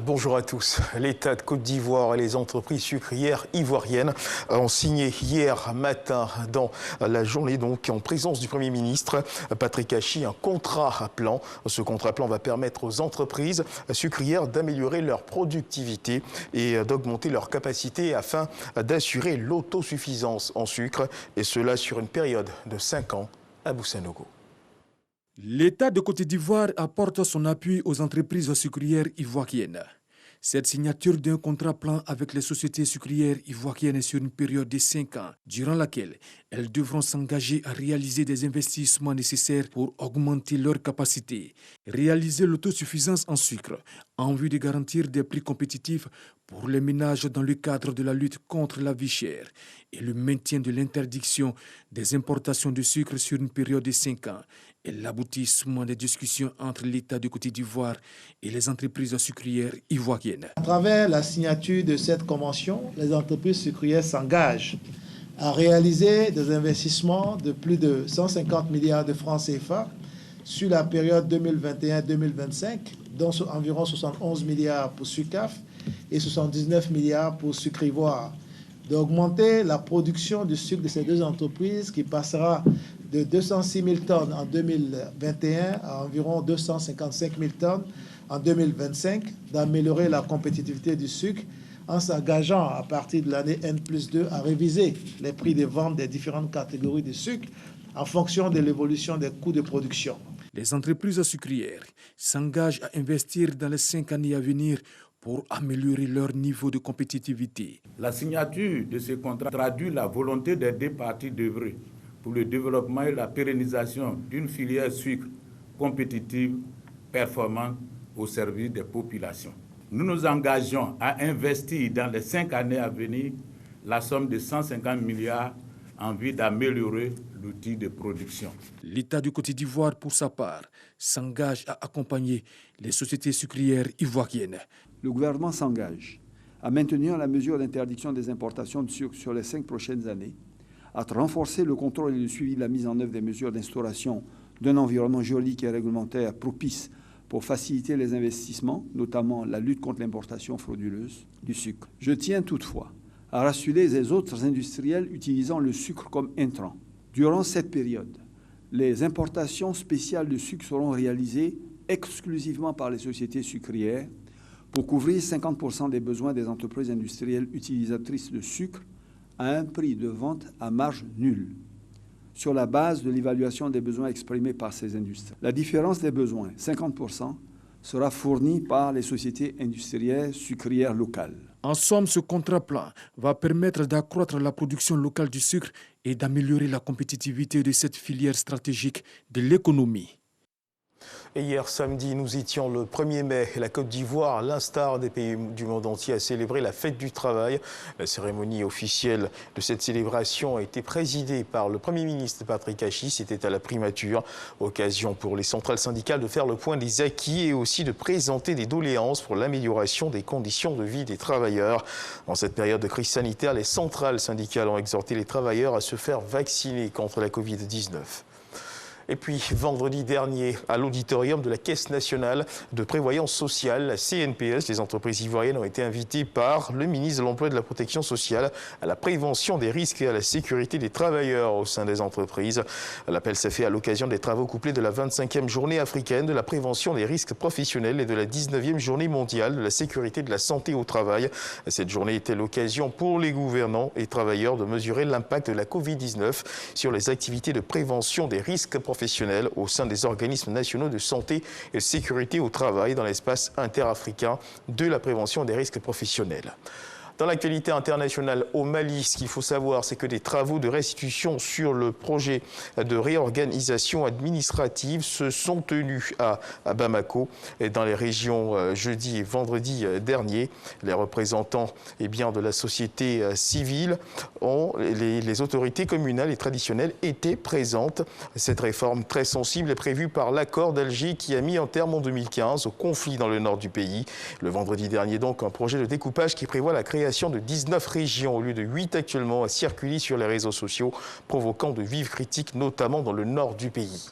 Bonjour à tous. L'État de Côte d'Ivoire et les entreprises sucrières ivoiriennes ont signé hier matin dans la journée en présence du Premier ministre Patrick Hachi un contrat plan. Ce contrat plan va permettre aux entreprises sucrières d'améliorer leur productivité et d'augmenter leur capacité afin d'assurer l'autosuffisance en sucre et cela sur une période de 5 ans à Boussanogo. L'État de Côte d'Ivoire apporte son appui aux entreprises sucrières ivoiriennes. Cette signature d'un contrat plan avec les sociétés sucrières ivoiriennes est sur une période de 5 ans, durant laquelle elles devront s'engager à réaliser des investissements nécessaires pour augmenter leur capacité, réaliser l'autosuffisance en sucre, en vue de garantir des prix compétitifs pour les ménages dans le cadre de la lutte contre la vie chère et le maintien de l'interdiction des importations de sucre sur une période de 5 ans et l'aboutissement des discussions entre l'État de Côte d'Ivoire et les entreprises sucrières ivoiriennes. À travers la signature de cette convention, les entreprises sucrières s'engagent à réaliser des investissements de plus de 150 milliards de francs CFA sur la période 2021-2025, dont environ 71 milliards pour SUCAF et 79 milliards pour Sucre Ivoire, d'augmenter la production de sucre de ces deux entreprises qui passera de 206 000 tonnes en 2021 à environ 255 000 tonnes en 2025, d'améliorer la compétitivité du sucre en s'engageant à partir de l'année N+2 à réviser les prix de vente des différentes catégories de sucre en fonction de l'évolution des coûts de production. Les entreprises sucrières s'engagent à investir dans les 5 années à venir pour améliorer leur niveau de compétitivité. La signature de ce contrat traduit la volonté des deux parties d'œuvrer pour le développement et la pérennisation d'une filière sucre compétitive, performante au service des populations. Nous nous engageons à investir dans les 5 années à venir la somme de 150 milliards en vue d'améliorer l'outil de production. L'État du Côte d'Ivoire, pour sa part, s'engage à accompagner les sociétés sucrières ivoiriennes. Le gouvernement s'engage à maintenir la mesure d'interdiction des importations de sucre sur les 5 prochaines années, à renforcer le contrôle et le suivi de la mise en œuvre des mesures d'instauration d'un environnement juridique et réglementaire propice pour faciliter les investissements, notamment la lutte contre l'importation frauduleuse du sucre. Je tiens toutefois à rassurer les autres industriels utilisant le sucre comme intrant. Durant cette période, les importations spéciales de sucre seront réalisées exclusivement par les sociétés sucrières pour couvrir 50% des besoins des entreprises industrielles utilisatrices de sucre à un prix de vente à marge nulle, sur la base de l'évaluation des besoins exprimés par ces industries. La différence des besoins, 50%, sera fournie par les sociétés industrielles sucrières locales. En somme, ce contrat plan va permettre d'accroître la production locale du sucre et d'améliorer la compétitivité de cette filière stratégique de l'économie. Et hier samedi, nous étions le 1er mai. La Côte d'Ivoire, à l'instar des pays du monde entier, a célébré la fête du travail. La cérémonie officielle de cette célébration a été présidée par le Premier ministre Patrick Hachi. C'était à la primature. Occasion pour les centrales syndicales de faire le point des acquis et aussi de présenter des doléances pour l'amélioration des conditions de vie des travailleurs. En cette période de crise sanitaire, les centrales syndicales ont exhorté les travailleurs à se faire vacciner contre la Covid-19. Et puis, vendredi dernier, à l'auditorium de la Caisse nationale de prévoyance sociale, la CNPS, les entreprises ivoiriennes ont été invitées par le ministre de l'Emploi et de la Protection sociale à la prévention des risques et à la sécurité des travailleurs au sein des entreprises. L'appel s'est fait à l'occasion des travaux couplés de la 25e journée africaine de la prévention des risques professionnels et de la 19e journée mondiale de la sécurité de la santé au travail. Cette journée était l'occasion pour les gouvernants et travailleurs de mesurer l'impact de la Covid-19 sur les activités de prévention des risques professionnels au sein des organismes nationaux de santé et de sécurité au travail dans l'espace interafricain de la prévention des risques professionnels. Dans l'actualité internationale au Mali, ce qu'il faut savoir, c'est que des travaux de restitution sur le projet de réorganisation administrative se sont tenus à Bamako et dans les régions jeudi et vendredi dernier. Les représentants de la société civile, les autorités communales et traditionnelles étaient présentes. Cette réforme très sensible est prévue par l'accord d'Alger qui a mis un terme en 2015 au conflit dans le nord du pays. Le vendredi dernier donc, un projet de découpage qui prévoit la création de 19 régions au lieu de 8 actuellement a circulé sur les réseaux sociaux, provoquant de vives critiques, notamment dans le nord du pays.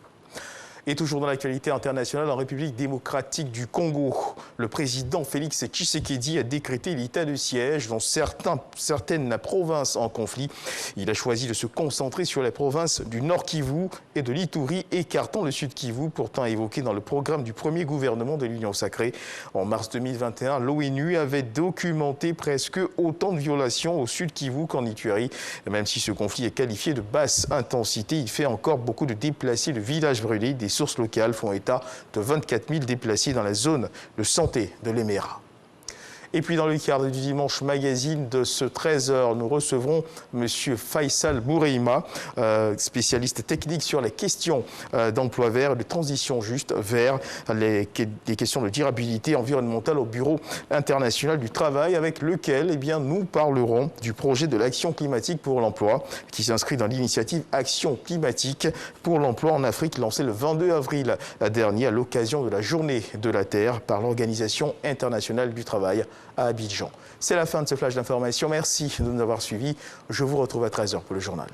Et toujours dans l'actualité internationale, en République démocratique du Congo, le président Félix Tshisekedi a décrété l'état de siège dans certaines provinces en conflit. Il a choisi de se concentrer sur les provinces du Nord Kivu et de l'Ituri, écartant le Sud Kivu, pourtant évoqué dans le programme du premier gouvernement de l'Union sacrée. En mars 2021, l'ONU avait documenté presque autant de violations au Sud Kivu qu'en Ituri. Même si ce conflit est qualifié de basse intensité, il fait encore beaucoup de déplacés, de villages brûlés. Des sources locales font état de 24 000 déplacés dans la zone de santé de l'Emera. Et puis dans le cadre du Dimanche Magazine de ce 13h, nous recevrons M. Faisal Boureima, spécialiste technique sur les questions d'emploi vert et de transition juste vers les questions de durabilité environnementale au Bureau international du travail, avec lequel nous parlerons du projet de l'Action climatique pour l'emploi qui s'inscrit dans l'initiative Action climatique pour l'emploi en Afrique lancée le 22 avril dernier à l'occasion de la Journée de la Terre par l'Organisation internationale du travail à Abidjan. C'est la fin de ce flash d'information. Merci de nous avoir suivis. Je vous retrouve à 13h pour le journal.